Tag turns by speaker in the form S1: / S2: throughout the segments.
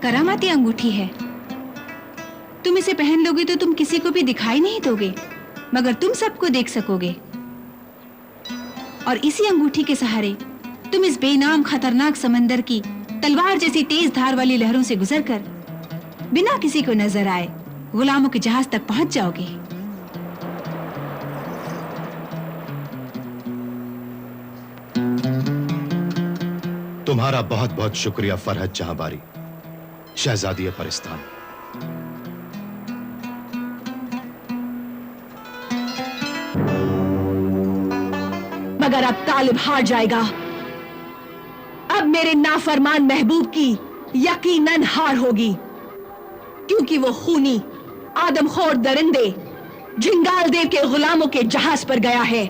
S1: करामाती अंगूठी है। तुम इसे पहन लोगे तो तुम किसी को भी दिखाई नहीं दोगे, मगर तुम सबको देख सकोगे। और इसी अंगूठी के सहारे तुम इस बेनाम खतरनाक समंदर की तलवार जैसी तेज धार वाली लहरों से गुजरकर बिना किसी को नजर आए गुलामों के जहाज तक पहुंच जाओगे।
S2: तुम्हारा बहुत बहुत शुक्रिया फरहद जहांबारी, शहजादी परिस्तान।
S3: मगर अब तालिब हार जाएगा। अब मेरे नाफरमान महबूब की यकीनन हार होगी, क्योंकि वो खूनी आदमखोर दरिंदे जिंगाल देव के गुलामों के जहाज पर गया है।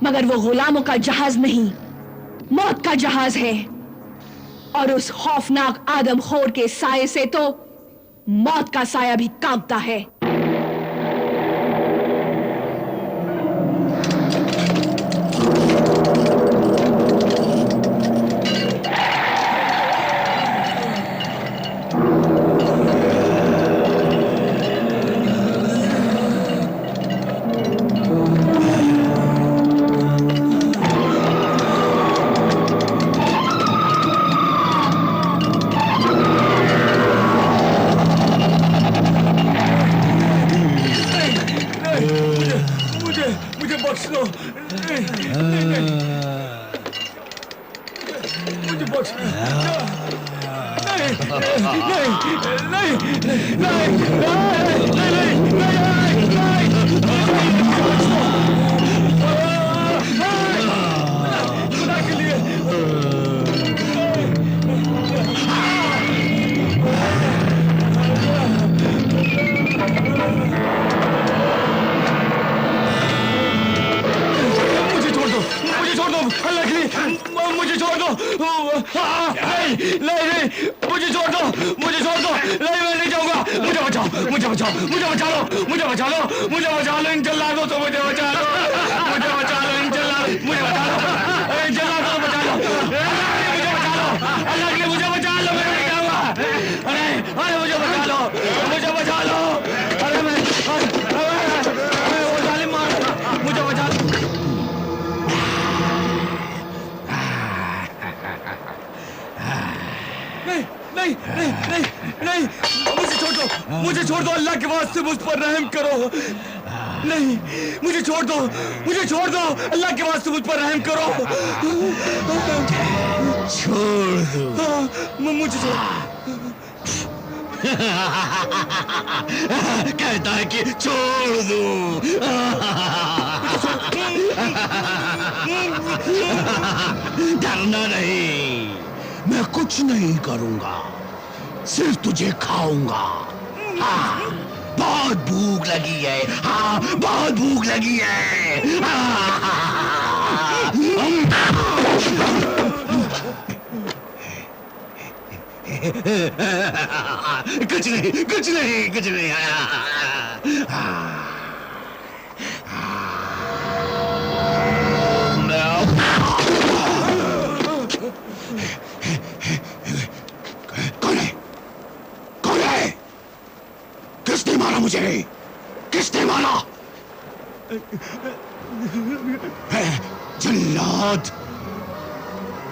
S3: मगर वो गुलामों का जहाज नहीं, मौत का जहाज है। और उस खौफनाक आदमखोर के साये से तो मौत का साया भी कांपता है।
S4: मुझे छोड़ दो, नहीं, मुझे छोड़ दो, नहीं, मैं नहीं जाऊंगा। मुझे बचाओ, मुझे बचा लो, मुझे बचा लो, इन जल्लादों से मुझे बचा लो, इन जल्लादों, मुझे बचा लो, अल्लाह के लिए मुझे बचा लो, मैं नहीं जाऊंगा। अरे मुझे बचा लो, अरे मैं वो जालिम मार, मुझे बचा लो। नहीं, मुझे छोड़ दो, अल्लाह के वास्ते मुझ पर रहम करो। नहीं, मुझे छोड़ दो, अल्लाह के वास्ते मुझ पर रहम करो।
S5: छोड़ दो,
S4: मुझे छोड़।
S5: कहता है कि छोड़ दो। डरना नहीं, मैं कुछ नहीं करूंगा, सिर्फ तुझे खाऊंगा। हाँ, बहुत भूख लगी है। हाँ, बहुत भूख लगी है। कुछ नहीं। कौन है? किसने मारा मुझे? किसने मारा? जल्लाद,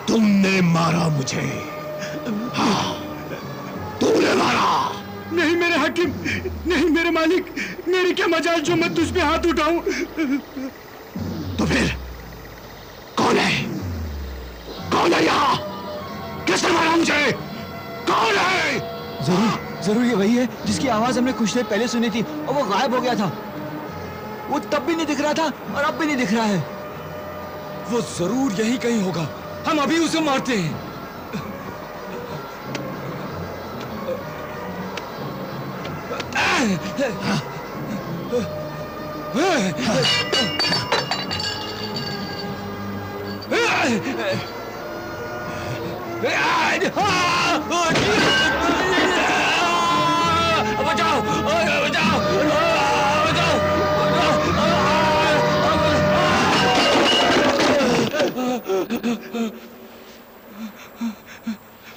S5: तुमने मारा मुझे। हाँ, तूने मारा।
S4: नहीं मेरे हकीम, नहीं मेरे मालिक, मेरी क्या मजाल जो मैं तुझ पे हाथ उठाऊं।
S5: तो फिर कौन है? यहाँ? किसने मारा मुझे? कौन है?
S6: जरूर ये वही है जिसकी आवाज हमने कुछ देर पहले सुनी थी और वो गायब हो गया था। वो तब भी नहीं दिख रहा था और अब भी नहीं दिख रहा है।
S4: वो जरूर यही कहीं होगा, हम अभी उसे मारते हैं।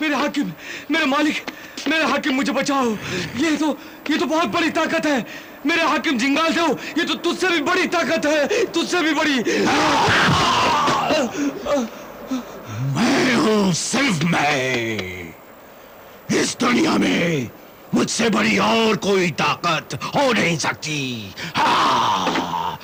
S4: मेरे हाकिम, मेरे मालिक, मेरे हाकिम, मुझे बचाओ। ये तो बहुत बड़ी ताकत है। मेरे हाकिम जिंगाल थे, ये तो तुझसे भी बड़ी ताकत है, तुझसे भी बड़ी।
S5: मैं हूं, सिर्फ मैं। इस दुनिया में मुझसे बड़ी और कोई ताकत हो नहीं सकती। हाँ।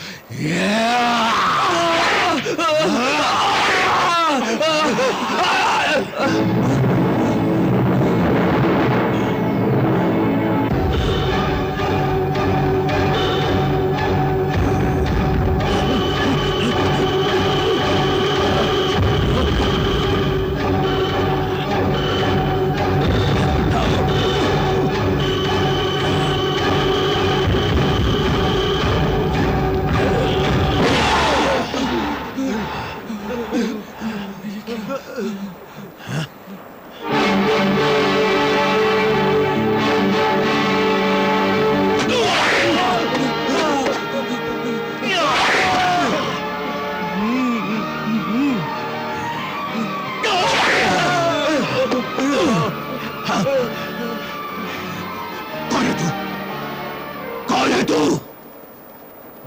S5: कौन है तू?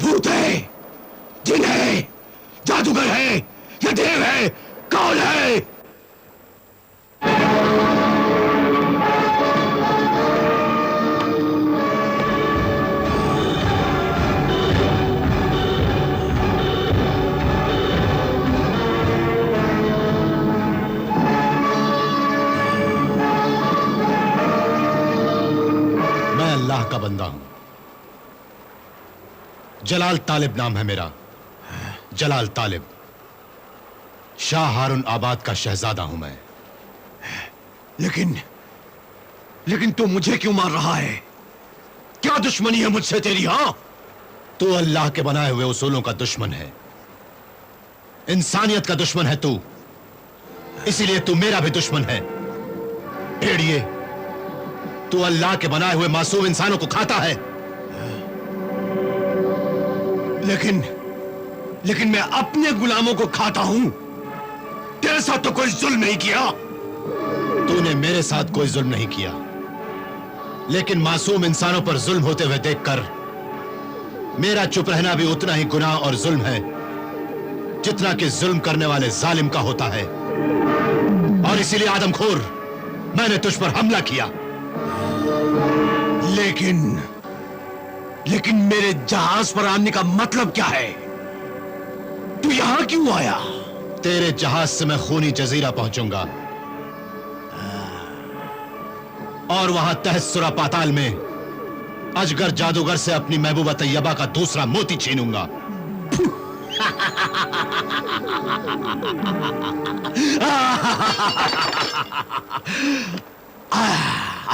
S5: भूत है, जिन है, जादूगर है या देव है? कौन है?
S2: मैं अल्लाह का बंदा हूं। जलाल तालिब नाम है मेरा, जलाल तालिब। शाह हारून आबाद का शहजादा हूं मैं।
S5: लेकिन तू मुझे क्यों मार रहा है? क्या दुश्मनी है मुझसे तेरी? हां,
S2: तू अल्लाह के बनाए हुए उसूलों का दुश्मन है, इंसानियत का दुश्मन है तू। इसीलिए तू मेरा भी दुश्मन है। भेड़िए, तू अल्लाह के बनाए हुए मासूम इंसानों को खाता है।
S5: लेकिन मैं अपने गुलामों को खाता हूं। तेरे साथ तो कोई जुल्म नहीं किया।
S2: तूने मेरे साथ कोई जुल्म नहीं किया, लेकिन मासूम इंसानों पर जुल्म होते हुए देखकर मेरा चुप रहना भी उतना ही गुनाह और जुल्म है जितना कि जुल्म करने वाले जालिम का होता है। और इसीलिए आदमखोर, मैंने तुझ पर हमला किया।
S5: लेकिन मेरे जहाज पर आने का मतलब क्या है? तू यहां क्यों आया?
S2: तेरे जहाज से मैं खूनी जजीरा पहुंचूंगा और वहां तहस्सुरा पाताल में अजगर जादूगर से अपनी महबूबा तैयबा का दूसरा मोती छीनूंगा।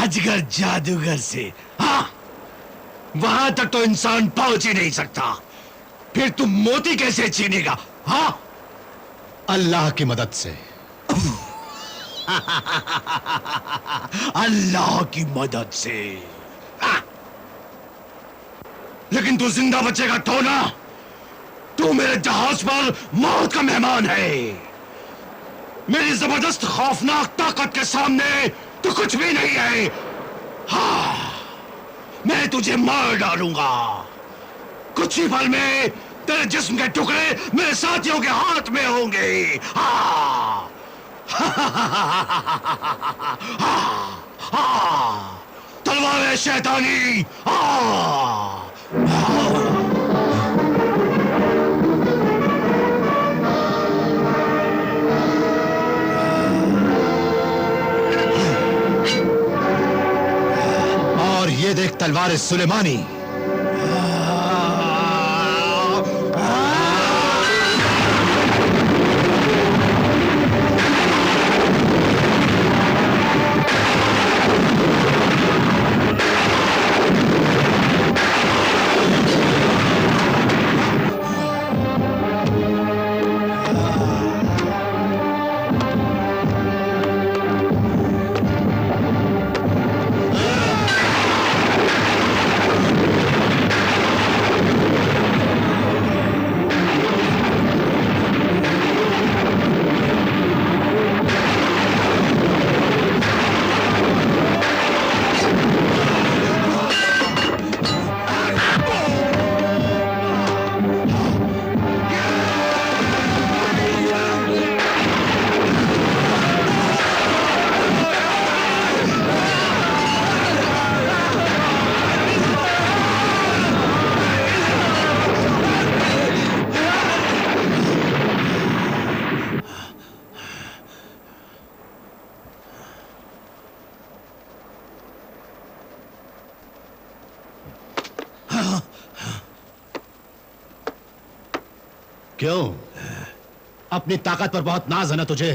S5: अजगर जादूगर से? हाँ, वहां तक तो इंसान पहुंच ही नहीं सकता। फिर तू मोती कैसे छीनेगा? हाँ,
S2: अल्लाह की मदद से।
S5: अल्लाह की मदद से। हाँ। लेकिन तू जिंदा बचेगा तो ना? तू मेरे जहाज पर मौत का मेहमान है। मेरी जबरदस्त खौफनाक ताकत के सामने तू कुछ भी नहीं है। हाँ, मैं तुझे मार डालूंगा। कुछ ही पल में तेरे जिस्म के टुकड़े मेरे साथियों के हाथ में होंगे। हाँ। हाँ। तलवार शैतानी। हाँ।
S2: और ये देख तलवार सुलेमानी। क्यों? अपनी ताकत पर बहुत नाज है ना तुझे?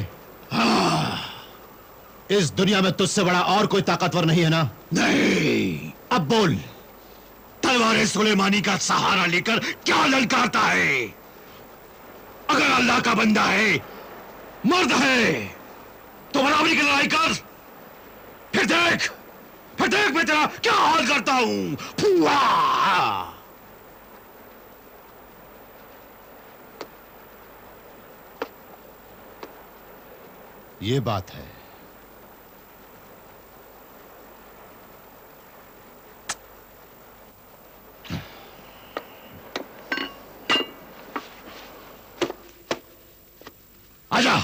S2: इस दुनिया में तुझसे बड़ा और कोई ताकतवर नहीं है ना?
S5: नहीं।
S2: अब बोल।
S5: तलवार सुलेमानी का सहारा लेकर क्या ललकारता है? अगर अल्लाह का बंदा है, मर्द है, तो बराबरी की लड़ाई कर। फिर देख मैं तेरा क्या हाल करता हूं। फुआ!
S2: ये बात है।
S5: आजा।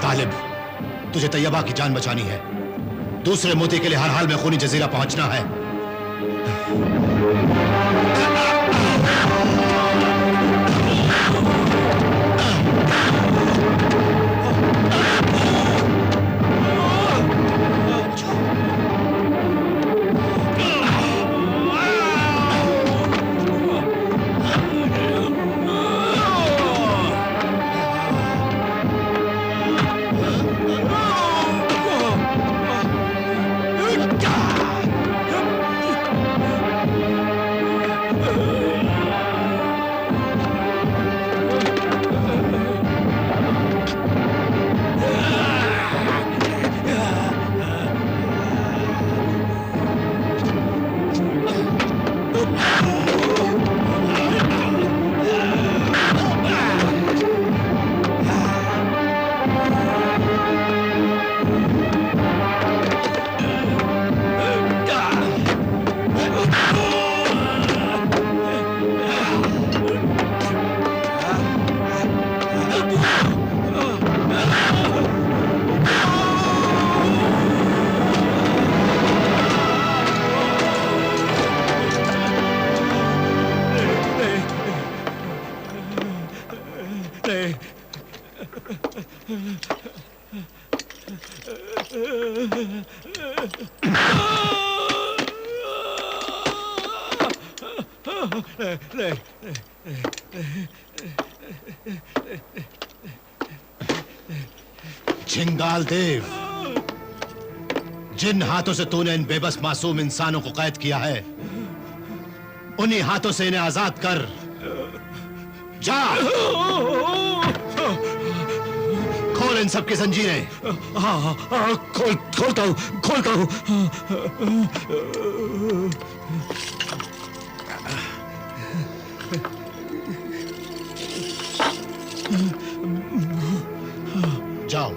S2: तालिब, तुझे तैयबा की जान बचानी है। दूसरे मोती के लिए हर हाल में खूनी जजीरा पहुंचना है। छिंगाल देव, जिन हाथों से तूने इन बेबस मासूम इंसानों को कैद किया है, उन्हीं हाथों से इन्हें आजाद कर। जा, खोल इन सब की जंजीरें।
S5: हाँ, खोलता हूँ।
S2: जाओ,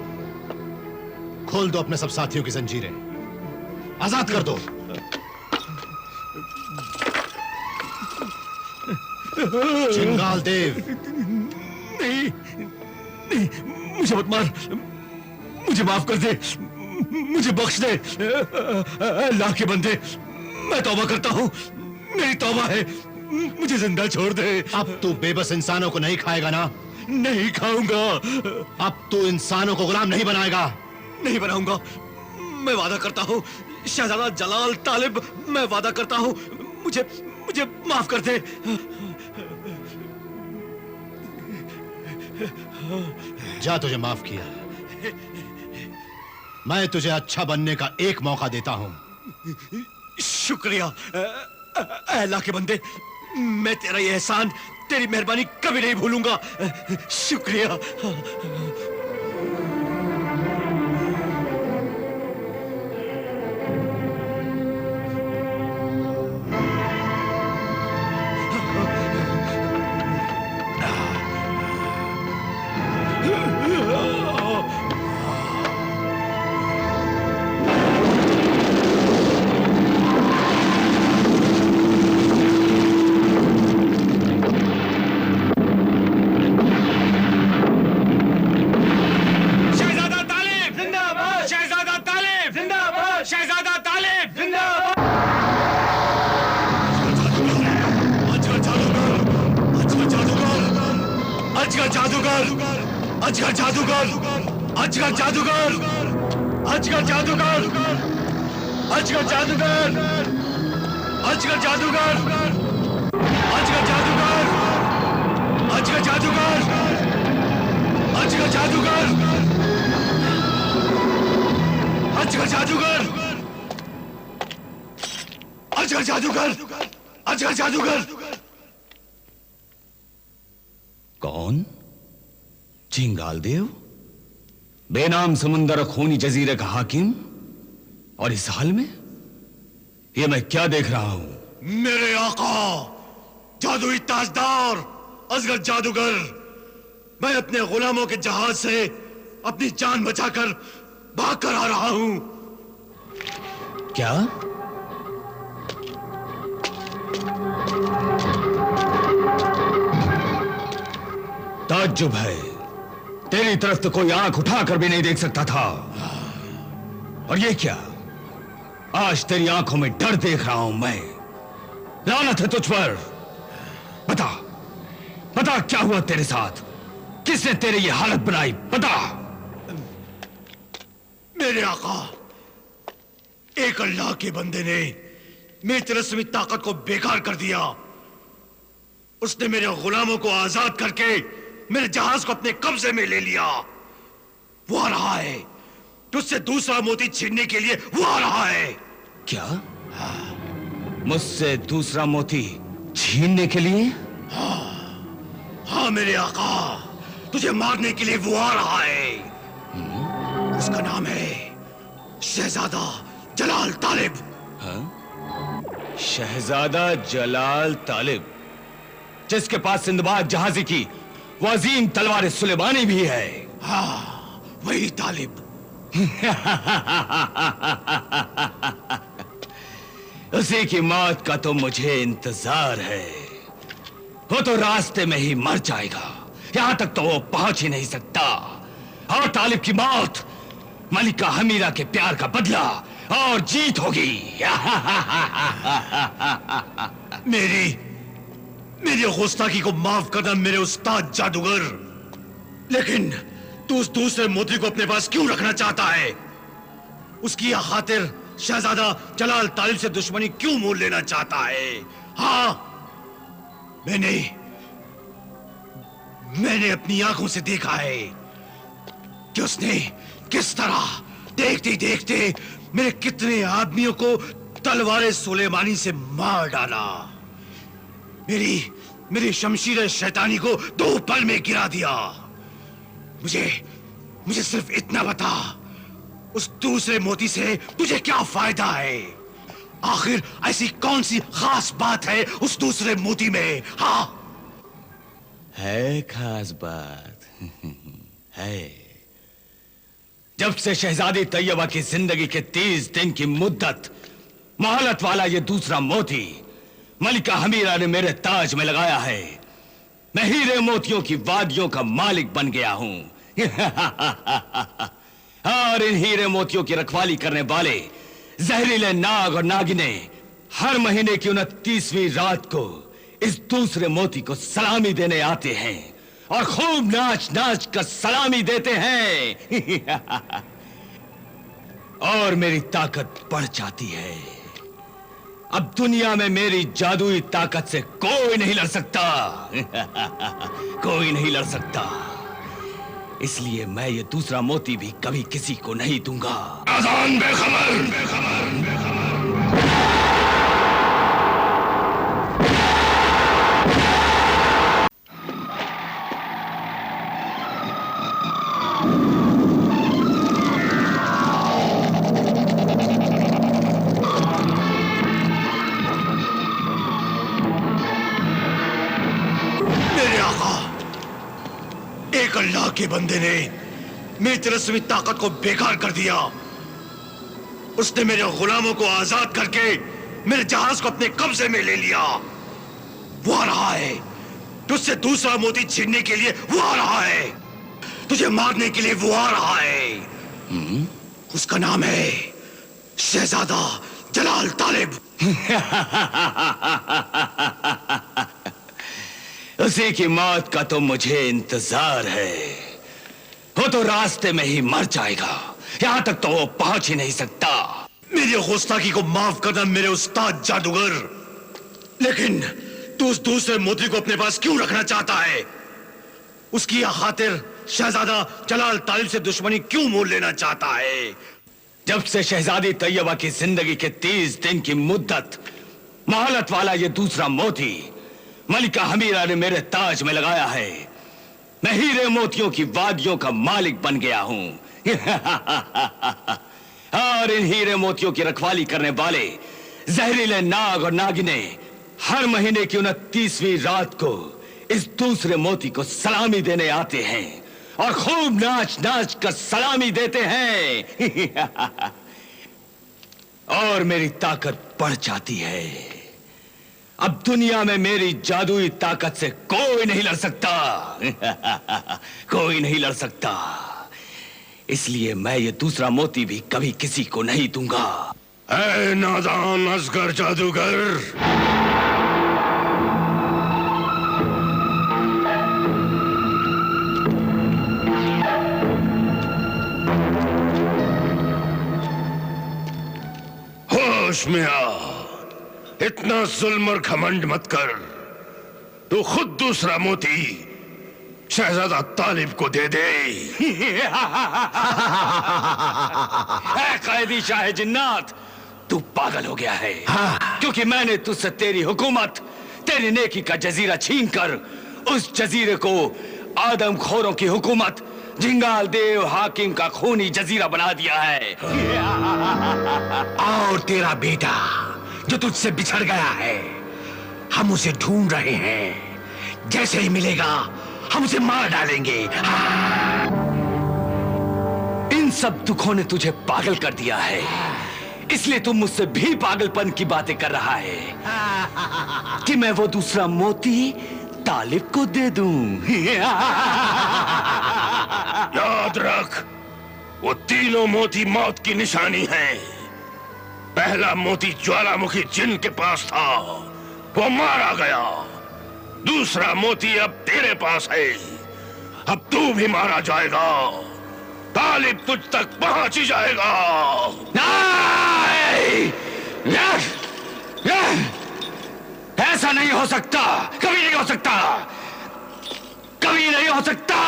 S2: खोल दो अपने सब साथियों की जंजीरें, आजाद कर दो। छिंगाल देव,
S5: नहीं, मुझे मत मार, मुझे माफ कर दे, मुझे बख्श दे। अल्लाह के बंदे, मैं तौबा करता हूँ, मेरी तौबा है, मुझे जिंदा छोड़ दे।
S2: अब तू बेबस इंसानों को नहीं खाएगा ना?
S5: नहीं खाऊंगा।
S2: अब तू इंसानों को गुलाम नहीं बनाएगा?
S5: नहीं बनाऊंगा, मैं वादा करता हूँ। शहजादा जलाल तालिब, मैं वादा करता हूँ, मुझे माफ कर दे।
S2: जा, तुझे माफ किया। मैं तुझे अच्छा बनने का एक मौका देता हूं।
S5: शुक्रिया अल्लाह के बंदे, मैं तेरा ये एहसान, तेरी मेहरबानी कभी नहीं भूलूंगा। शुक्रिया।
S2: अजगर जादूगर, अजगर जादूगर, अजगर जादूगर, अजगर जादूगर, अजगर जादूगर, अजगर जादूगर, अजगर जादूगर, अजगर जादूगर, अजगर जादूगर, अजगर जादूगर, अजगर जादूगर, अजगर जादूगर।
S4: कौन? चिंगाल देव, बेनाम समुंदर खूनी जजीरे का हाकिम, और इस हाल में ये मैं क्या देख रहा हूं?
S2: मेरे आका, जादुई ताजदार, अजगर जादूगर, मैं अपने गुलामों के जहाज से अपनी जान बचाकर भाग कर आ रहा हूं।
S4: क्या? ताज्जुब है, तेरी तरफ तो कोई आंख उठाकर भी नहीं देख सकता था, और ये क्या? आज तेरी आंखों में डर देख रहा हूं मैं। लानत है तुझ पर। बता, बता क्या हुआ तेरे साथ? किसने तेरी ये हालत बनाई? बता।
S2: मेरे आका, एक अल्लाह के बंदे ने मेरी तिलस्मी ताकत को बेकार कर दिया। उसने मेरे गुलामों को आजाद करके मेरे जहाज को अपने कब्जे में ले लिया। वो आ रहा है, तुझसे दूसरा मोती छीनने के लिए वो आ रहा है।
S4: क्या? मुझसे दूसरा मोती छीनने के लिए?
S2: हाँ मेरे आका, तुझे मारने के लिए वो आ रहा है। उसका नाम है शहजादा जलाल तालिब।
S4: हाँ? शहजादा जलाल तालिब, जिसके पास सिंदबाद जहाजी की वो अजीम तलवार सुलेमानी भी है।
S2: हाँ, वही तालिब।
S4: उसी की मौत का तो मुझे इंतजार है। वो तो रास्ते में ही मर जाएगा, यहां तक तो वो पहुंच ही नहीं सकता। और तालिब की मौत मलिका हमीरा के प्यार का बदला और जीत होगी।
S2: मेरी गुस्ताखी को माफ करना मेरे उस्ताद जादूगर, लेकिन तू उस दूसरे मोती को अपने पास क्यों रखना चाहता है? उसकी यह खातिर शहजादा जलाल तालिब से दुश्मनी क्यों मोल लेना चाहता है? हाँ, मैंने अपनी आंखों से देखा है कि उसने किस तरह देखते देखते मेरे कितने आदमियों को तलवार सुलेमानी से मार डाला। मेरी शमशीर शैतानी को 2 पल में गिरा दिया। मुझे सिर्फ इतना बता, उस दूसरे मोती से तुझे क्या फायदा है? आखिर ऐसी कौन सी खास बात है उस दूसरे मोती में? हाँ,
S4: है खास बात। है। जब से शहजादी तैयबा की जिंदगी के 30 दिन की मुद्दत मोहलत वाला ये दूसरा मोती मलिका हमीरा ने मेरे ताज में लगाया है, मैं हीरे मोतियों की वादियों का मालिक बन गया हूं। और इन हीरे मोतियों की रखवाली करने वाले जहरीले नाग और नागिने हर महीने की 29वीं रात को इस दूसरे मोती को सलामी देने आते हैं और खूब नाच नाच कर सलामी देते हैं। और मेरी ताकत बढ़ जाती है। अब दुनिया में मेरी जादुई ताकत से कोई नहीं लड़ सकता। कोई नहीं लड़ सकता। इसलिए मैं ये दूसरा मोती भी कभी किसी को नहीं दूंगा।
S2: अजान बेखबर। एक अल्लाह के बंदे ने मेरी तिलस्मी ताकत को बेकार कर दिया। उसने मेरे गुलामों को आजाद करके मेरे जहाज को अपने कब्जे में ले लिया। वो आ रहा है, तुझसे दूसरा मोती छीनने के लिए वो आ रहा है, तुझे मारने के लिए वो आ रहा है। उसका नाम है शहजादा जलाल तालिब।
S4: उसी की मौत का तो मुझे इंतजार है। वो तो रास्ते में ही मर जाएगा, यहां तक तो वो पहुंच ही नहीं सकता।
S2: मेरी गुस्ताखी को माफ करना मेरे उस्ताद जादूगर, लेकिन तू उस दूसरे मोती को अपने पास क्यों रखना चाहता है? उसकी खातिर शहजादा जलाल तालिब से दुश्मनी क्यों मोल लेना चाहता है?
S4: जब से शहजादी तैयबा की जिंदगी के 30 दिन की मुद्दत महालत वाला ये दूसरा मोती मलिका हमीरा ने मेरे ताज में लगाया है, मैं हीरे मोतियों की वादियों का मालिक बन गया हूं। और इन हीरे मोतियों की रखवाली करने वाले जहरीले नाग और नागिने हर महीने की 29वीं रात को इस दूसरे मोती को सलामी देने आते हैं और खूब नाच नाच कर सलामी देते हैं। और मेरी ताकत बढ़ जाती है। अब दुनिया में मेरी जादुई ताकत से कोई नहीं लड़ सकता। कोई नहीं लड़ सकता। इसलिए मैं ये दूसरा मोती भी कभी किसी को नहीं दूंगा।
S2: ऐ नादान असगर जादूगर, होश में आ। इतना जुल्म और घमंड मत कर। तू खुद दूसरा मोती शहजादा तालिब को दे दे।
S4: कैदी शाह जिन्नात, तू पागल हो गया है। क्योंकि मैंने तुझसे तेरी हुकूमत, तेरी नेकी का जजीरा छीनकर उस जजीरे को आदमखोरों की हुकूमत जिंगाल देव हाकिम का खूनी जजीरा बना दिया है।
S5: और तेरा बेटा जो तुझसे बिछड़ गया है, हम उसे ढूंढ रहे हैं। जैसे ही मिलेगा हम उसे मार डालेंगे।
S4: इन सब दुखों ने तुझे पागल कर दिया है, इसलिए तुम मुझसे भी पागलपन की बातें कर रहा है कि मैं वो दूसरा मोती तालिब को दे दूं।
S2: याद रख, वो तीनों मोती मौत की निशानी हैं। पहला मोती ज्वालामुखी जिन के पास था, वो मारा गया। दूसरा मोती अब तेरे पास है, अब तू भी मारा जाएगा। तालिब तुझ तक पहुंच ही जाएगा।
S4: नहीं! ऐसा नहीं हो सकता, कभी नहीं हो सकता, कभी नहीं हो सकता।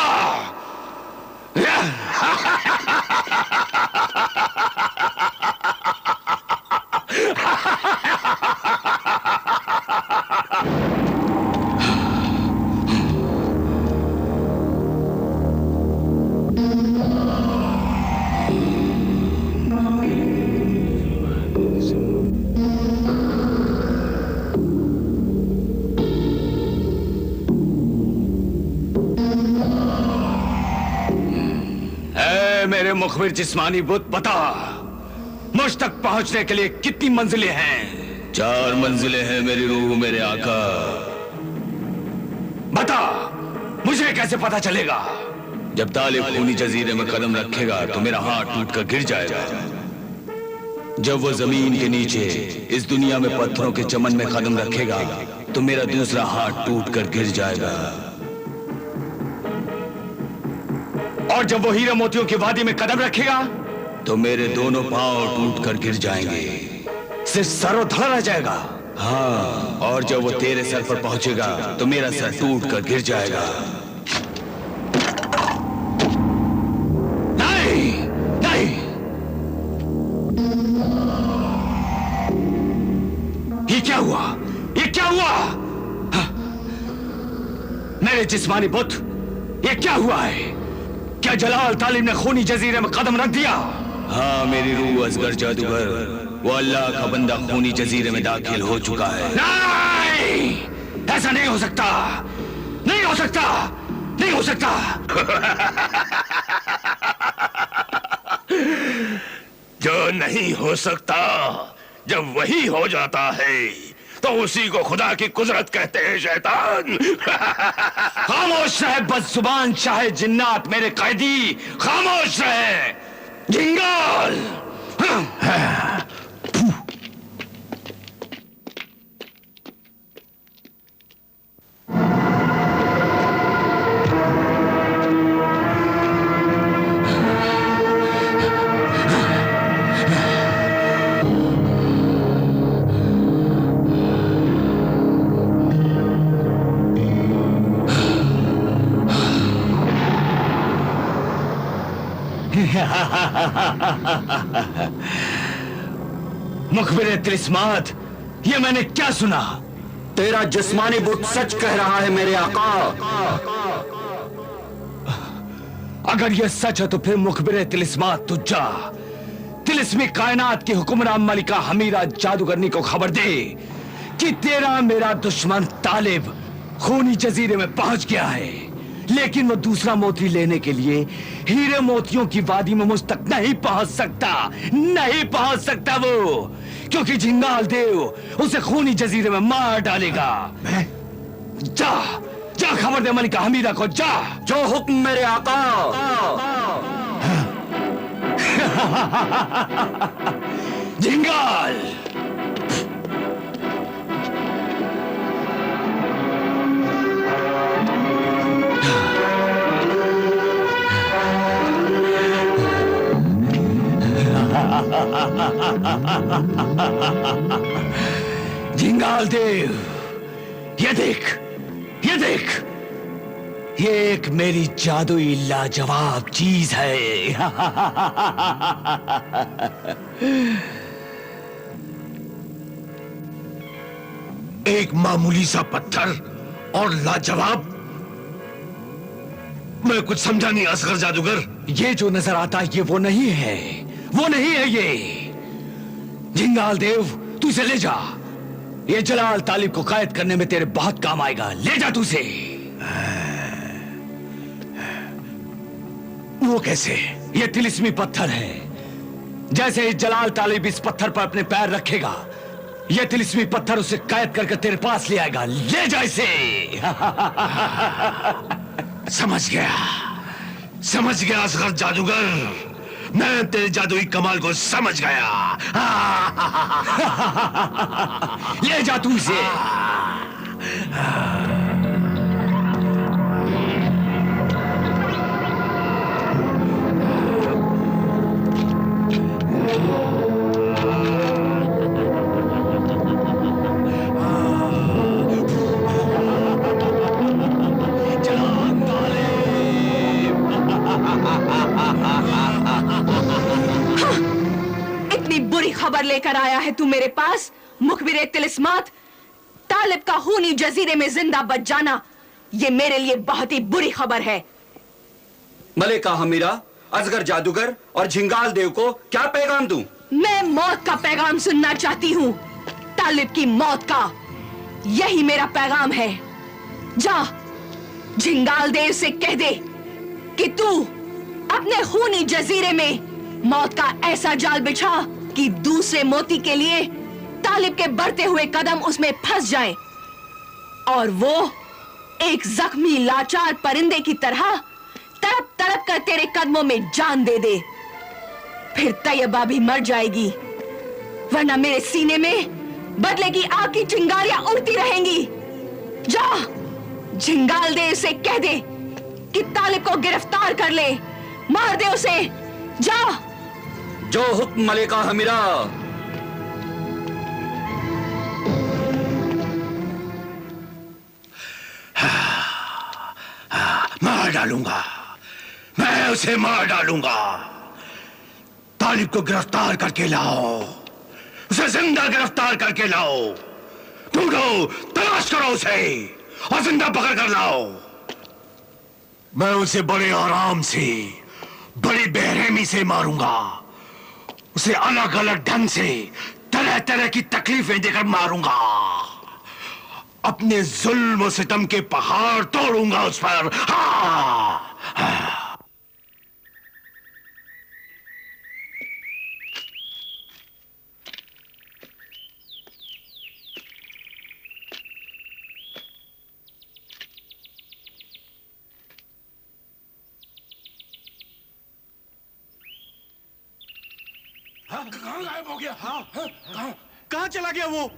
S4: मेरे मुखबिर जिस्मानी बुत, बता मुझ तक पहुंचने के लिए कितनी मंजिलें हैं?
S7: 4 मंजिलें हैं मेरी रूह मेरे आका।
S4: बता, मुझे कैसे पता चलेगा?
S7: जब तालिब खूनी जजीरे में कदम रखेगा तो मेरा हाथ टूटकर गिर जाएगा। जब वो जमीन के नीचे इस दुनिया में पत्थरों के चमन में कदम रखेगा तो मेरा दूसरा हाथ टूटकर गिर जाएगा।
S4: और जब वो हीरे मोतियों की वादी में कदम रखेगा
S7: तो मेरे दोनों पांव टूटकर गिर जाएंगे।
S4: सिर्फ सर धड़ रह जाएगा।
S7: हाँ, और जब वो तेरे सर पर पहुंचेगा तो मेरा सर टूटकर गिर जाएगा।
S4: नहीं, नहीं, ये क्या हुआ? ये क्या हुआ? हाँ, मेरे जिस्मानी बुत, ये क्या हुआ है? क्या जलाल तालिब ने खूनी जजीरे में कदम रख दिया?
S7: हाँ मेरी रूह असगर जादूगर, वो अल्लाह का बंदा खूनी जजीरे में दाखिल हो चुका है।
S4: नहीं, ऐसा नहीं हो सकता, नहीं हो सकता, नहीं हो सकता।
S2: जो नहीं हो सकता जब वही हो जाता है तो उसी को खुदा की कुदरत कहते हैं शैतान।
S4: खामोश रहे बदजुबान शाह जिन्नात मेरे कैदी, खामोश रहे जिंगाल।
S7: मुखबिर तिलिस्मात, ये मैंने क्या सुना?
S8: तेरा जिस्मानी बुत सच कह रहा है मेरे आका।
S7: अगर यह सच है तो फिर मुखबिर तिलिस्मात तू जा, तिलिस्मी कायनात की हुक्मरान मलिका हमीरा जादूगरनी को खबर दे कि तेरा मेरा दुश्मन तालिब खूनी जजीरे में पहुंच गया है, लेकिन वो दूसरा मोती लेने के लिए हीरे मोतियों की वादी में मुझ तक नहीं पहुंच सकता, नहीं पहुंच सकता वो, क्योंकि झिंगाल देव उसे खूनी जजीरे में मार डालेगा।
S5: मैं?
S7: जा जा खबर दे मलिका हमीरा को, जा।
S8: जो हुक्म मेरे आका।
S7: झिंगाल, झिंगाल देव, ये देख, ये देख, ये एक मेरी जादुई लाजवाब चीज है।
S5: एक मामूली सा पत्थर और लाजवाब? मैं कुछ समझा नहीं असगर जादूगर।
S7: ये जो नजर आता है ये वो नहीं है, वो नहीं है ये। झिंगाल देव, तू इसे ले जा, ये जलाल तालिब को कैद करने में तेरे बहुत काम आएगा। ले जा तू इसे।
S5: वो कैसे?
S7: ये तिलिस्मी पत्थर है, जैसे ही जलाल तालिब इस पत्थर पर अपने पैर रखेगा, ये तिलिस्मी पत्थर उसे कैद करके तेरे पास ले आएगा। ले जा इसे।
S5: समझ गया असगर जादूगर, मैं तेरे जादुई कमाल को समझ गया।
S7: ले जा तू इसे।
S3: खबर लेकर आया है तू मेरे पास, मुखबिर तिलिस्मात। तालिब का खूनी जजीरे में जिंदा बच जाना, ये मेरे लिए बहुत ही बुरी खबर है।
S8: मलिका हमीरा, असगर जादूगर और झिंगाल देव को क्या पैगाम दूं?
S3: मैं मौत का पैगाम सुनना चाहती हूँ, तालिब की मौत का। यही मेरा पैगाम है। जा झिंगाल देव से कह दे कि तू अपने खूनी जजीरे में मौत का ऐसा जाल बिछा कि दूसरे मोती के लिए तालिब के बढ़ते हुए कदम उसमें फंस जाएं और वो एक जख्मी लाचार परिंदे की तरह तड़प तड़प कर तेरे कदमों में जान दे दे। फिर तैयबा भी मर जाएगी, वरना मेरे सीने में बदले की आग की चिंगारियां उड़ती रहेंगी। जा झिंगाल दे उसे कह दे कि तालिब को गिरफ्तार कर ले, मार दे उसे। जा।
S8: जो हुक्म मलिका हमीरा।
S5: मार डालूंगा, मैं उसे मार डालूंगा। तालिब को गिरफ्तार करके लाओ, उसे जिंदा गिरफ्तार करके लाओ। ढूंढो, तलाश करो उसे और जिंदा पकड़ कर लाओ। मैं उसे बड़े आराम से, बड़ी बेरहमी से मारूंगा। उसे अलग अलग ढंग से तरह तरह की तकलीफें देकर मारूंगा। अपने जुल्म और सितम के पहाड़ तोड़ूंगा उस पर। कहाँ गायब हो गया? कहाँ चला गया वो?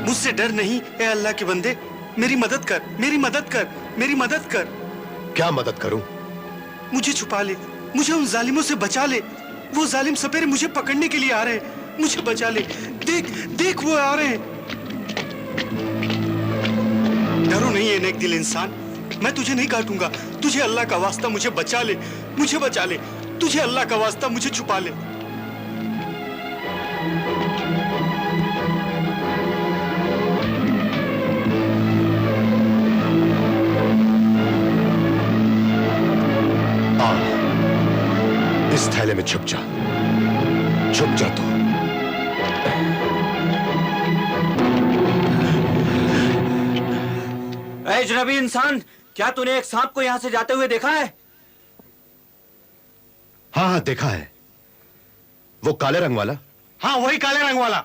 S9: मुझसे डर नहीं। ए अल्लाह के बंदे, मेरी मदद कर, मेरी मदद कर, मेरी मदद कर।
S2: क्या मदद करूं?
S9: मुझे छुपा ले, मुझे उन जालिमों से बचा ले। वो जालिम सपेरे मुझे पकड़ने के लिए आ रहे हैं, मुझे बचा ले। देख देख वो आ रहे हैं। डरो नहीं है नेक दिल इंसान, मैं तुझे नहीं काटूंगा। तुझे अल्लाह का वास्ता मुझे बचा ले, मुझे बचा ले। तुझे अल्लाह का वास्ता मुझे छुपा ले।
S2: इस थैले में छुप जा, छुप जा तू।
S8: ऐ अजनबी इंसान, क्या तूने एक सांप को यहां से जाते हुए देखा है?
S2: हाँ हाँ देखा है। वो काले रंग वाला?
S9: हाँ वही काले रंग वाला।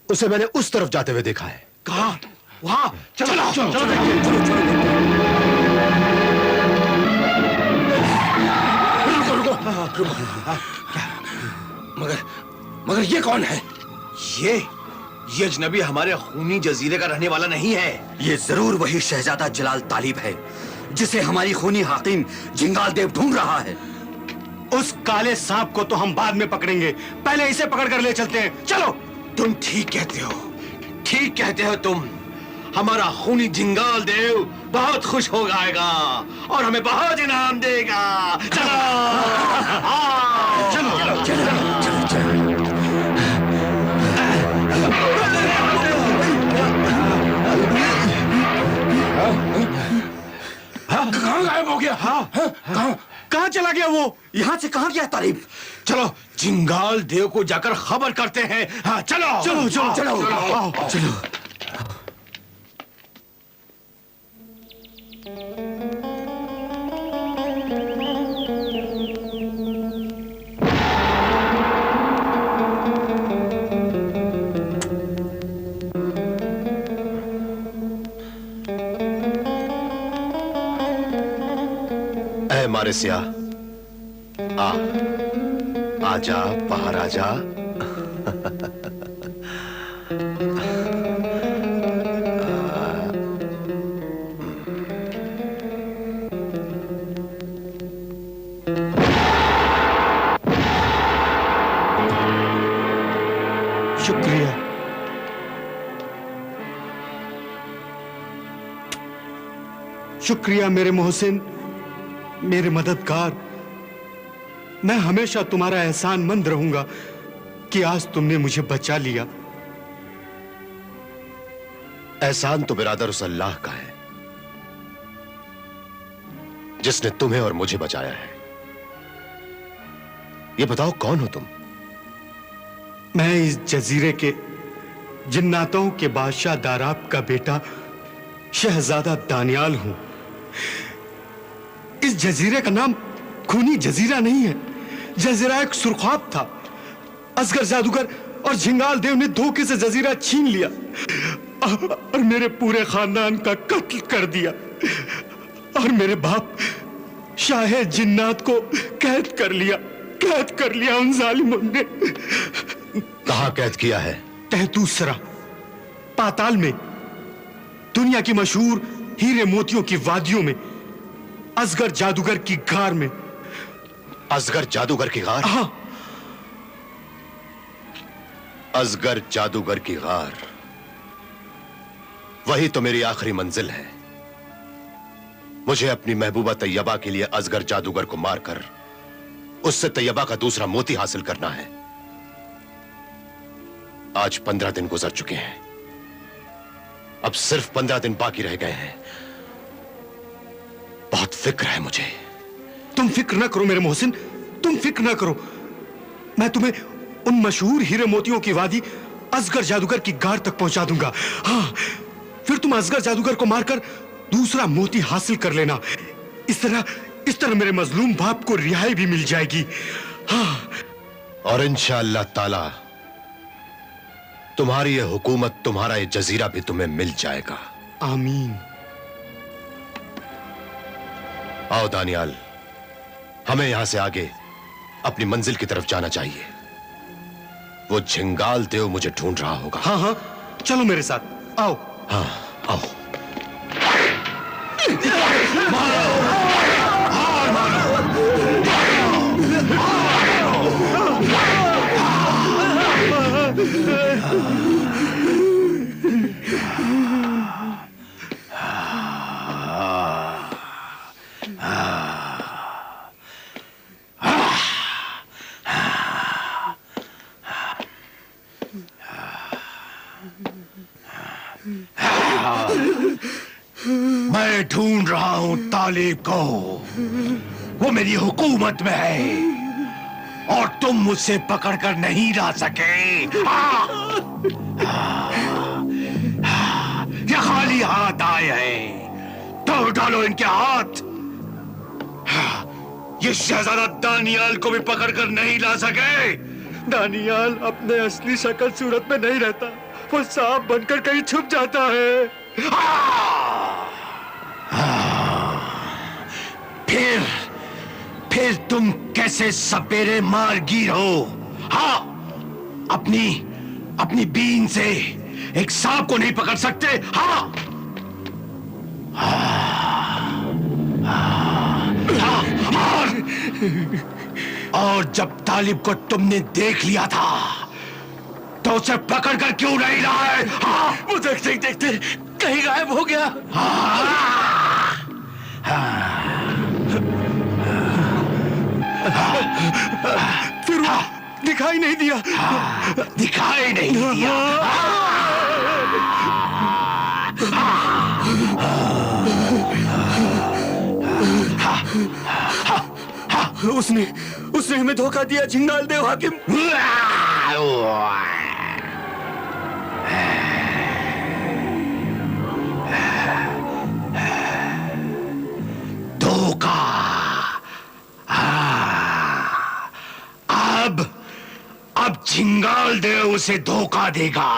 S2: उसे मैंने उस तरफ जाते हुए देखा है।
S9: कहा? वहां। चलो चलो चलो, चलो,
S5: रुको। मगर ये कौन है? ये अजनबी हमारे खूनी जजीरे का रहने वाला नहीं है।
S8: ये जरूर वही शहजादा जलाल तालिब है जिसे हमारी खूनी हाकिम जिंगाल देव ढूंढ रहा है।
S9: उस काले सांप को तो हम बाद में पकड़ेंगे, पहले इसे पकड़ कर ले चलते हैं। चलो।
S5: तुम ठीक कहते हो तुम। हमारा खूनी जिंगाल देव बहुत खुश हो जाएगा और हमें बहुत इनाम देगा। चलो
S9: चलो चलो चलो
S8: चलो चलो।
S5: कहाँ गायब हो गया?
S9: कहाँ चला गया वो?
S8: यहाँ से कहाँ गया तालिब?
S5: चलो जिंगाल देव को जाकर खबर करते हैं। हाँ चलो
S9: चलो चलो
S8: चलो चलो।
S2: मारे सिया, आजा, बाहर आजा।
S9: शुक्रिया। शुक्रिया मेरे मोहसिन, मेरे मददगार। मैं हमेशा तुम्हारा एहसानमंद रहूंगा कि आज तुमने मुझे बचा लिया।
S2: एहसान तो बिरादर उस अल्लाह का है जिसने तुम्हें और मुझे बचाया है। ये बताओ कौन हो तुम?
S9: मैं इस जजीरे के जिन्नातों के बादशाह दाराब का बेटा शहजादा दानियाल हूं। इस जजीरे का नाम खूनी जजीरा नहीं है, जजीरा एक सुरख्वाब था। असगर जादूगर और झिंगाल देव ने धोखे से जजीरा छीन लिया और मेरे पूरे खानदान का कत्ल कर दिया और मेरे बाप शाहे जिन्नात को कैद कर लिया उन जालिमों ने।
S2: कहां कैद किया है?
S9: तहतूसरा, पाताल में, दुनिया की मशहूर हीरे मोतियों की वादियों में, असगर जादूगर की गार में।
S2: असगर जादूगर की गार?
S9: हाँ।
S2: असगर जादूगर की गार, वही तो मेरी आखिरी मंजिल है। मुझे अपनी महबूबा तैयबा के लिए असगर जादूगर को मारकर उससे तैयबा का दूसरा मोती हासिल करना है। आज 15 दिन गुजर चुके हैं, अब सिर्फ 15 दिन बाकी रह गए हैं। बहुत फिक्र है मुझे।
S9: तुम फिक्र ना करो मेरे मोहसिन, तुम फिक्र ना करो। मैं तुम्हें उन मशहूर हीरे मोतियों की वादी असगर जादूगर की गार तक पहुंचा दूंगा। हाँ, फिर तुम असगर जादूगर को मारकर दूसरा मोती हासिल कर लेना। इस तरह मेरे मजलूम बाप को रिहाई भी मिल जाएगी। हाँ।
S2: और इंशाअल्लाह ताला तुम्हारी ये हुकूमत, तुम्हारा ये जजीरा भी तुम्हें मिल जाएगा।
S9: आमीन।
S2: आओ दानियाल, हमें यहां से आगे अपनी मंजिल की तरफ जाना चाहिए। वो झिंगाल देव मुझे ढूंढ रहा होगा।
S9: हाँ हाँ, चलो मेरे साथ, आओ।
S2: हाँ, आओ।
S5: मैं ढूंढ रहा हूं तालिब को। वो मेरी हुकूमत में है और तुम मुझसे पकड़कर नहीं ला सके। ये खाली हाथ आए हैं, तो डालो इनके हाथ। ये शहजादा दानियाल को भी पकड़कर नहीं ला सके।
S9: दानियाल अपने असली शक्ल सूरत में नहीं रहता, वो सांप बनकर कहीं छुप जाता है।
S5: फिर तुम कैसे सपेरे मारगीर हो? हाँ, अपनी बीन से एक सांप को नहीं पकड़ सकते? हाँ, और जब तालिब को तुमने देख लिया था तो उसे पकड़कर क्यों नहीं लाए? हाँ,
S4: वो देखते ही देखते कहीं गायब हो गया।
S9: फिर वो दिखाई नहीं दिया।
S5: दिखाई नहीं दिया।
S9: उसने हमें धोखा दिया झिंगाल देव हाकिम।
S5: धोखा। अब झिंगाल देव उसे धोखा देगा।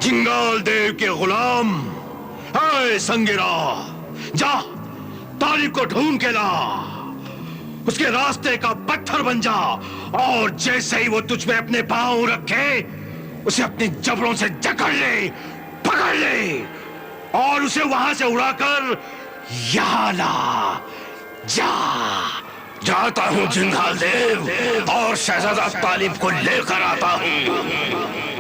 S5: झिंगाल देव के गुलाम, हाय संगिरा, जा तालिब को ढूंढ के ला। उसके रास्ते का पत्थर बन जा और जैसे ही वो तुझ में अपने पांव रखे उसे अपने जबड़ों से जकड़ ले, पकड़ ले और उसे वहां से उड़ाकर यहाँ ला। जा।
S7: जाता हूँ झिंगाल देव और शहजादा तालिब को लेकर आता हूँ।